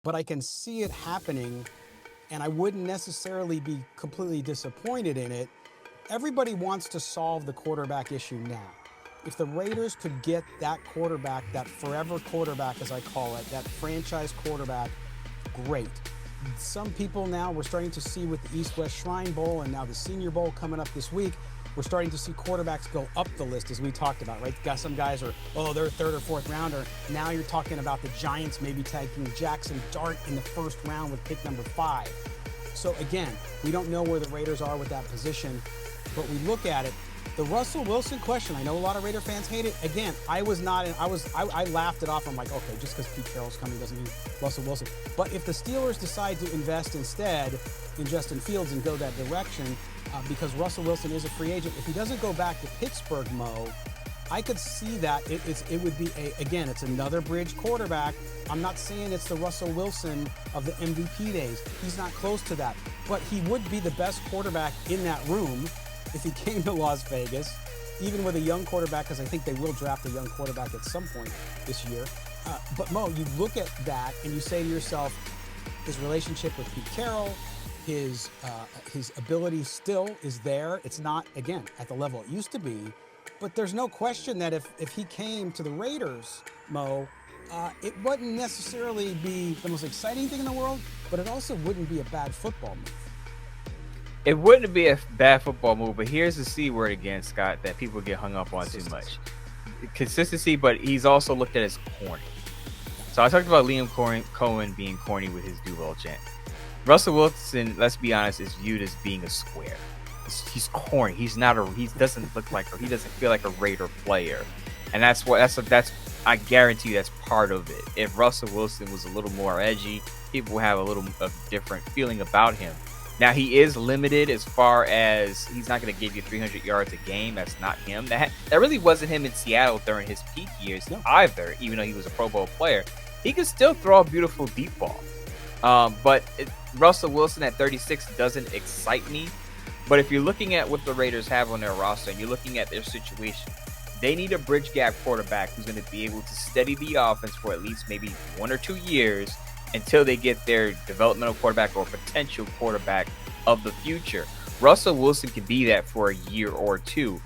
but I can see it happening, and I wouldn't necessarily be completely disappointed in it. Everybody wants to solve the quarterback issue now. If the Raiders could get that quarterback, that forever quarterback, as I call it, that franchise quarterback, great. Some people now, we're starting to see with the East West Shrine Bowl and now the Senior Bowl coming up this week, we're starting to see quarterbacks go up the list, as we talked about, right? Some guys are, oh, they're third or fourth rounder. Now you're talking about the Giants maybe taking Jackson Dart in the first round with pick number 5. So again, we don't know where the Raiders are with that position, but we look at it. The Russell Wilson question, I know a lot of Raider fans hate it. Again, I laughed it off. I'm like, okay, just because Pete Carroll's coming doesn't mean Russell Wilson. But if the Steelers decide to invest instead in Justin Fields and go that direction, because Russell Wilson is a free agent, if he doesn't go back to Pittsburgh, Mo, I could see that it would be it's another bridge quarterback. I'm not saying it's the Russell Wilson of the MVP days. He's not close to that, but he would be the best quarterback in that room if he came to Las Vegas, even with a young quarterback, because I think they will draft a young quarterback at some point this year. But Mo, you look at that and you say to yourself, his relationship with Pete Carroll, his ability still is there. It's not, again, at the level it used to be, but there's no question that if he came to the Raiders, Mo, it wouldn't necessarily be the most exciting thing in the world, but it also wouldn't be a bad football move. It wouldn't be a bad football move, but here's the C word again, Scott, that people get hung up on too much. Consistency, but he's also looked at as corny. So I talked about Liam Cohen being corny with his Duval chant. Russell Wilson, let's be honest, is viewed as being a square. He's corny. He doesn't look like, or he doesn't feel like a Raider player, and that's I guarantee that's part of it. If Russell Wilson was a little more edgy, people would have a little different feeling about him. Now, he is limited as far as he's not going to give you 300 yards a game. That's not him. That really wasn't him in Seattle during his peak years either, even though he was a Pro Bowl player. He could still throw a beautiful deep ball. But Russell Wilson at 36 doesn't excite me. But if you're looking at what the Raiders have on their roster and you're looking at their situation, they need a bridge gap quarterback who's going to be able to steady the offense for at least maybe 1 or 2 years until they get their developmental quarterback or potential quarterback of the future. Russell Wilson can be that for a year or two.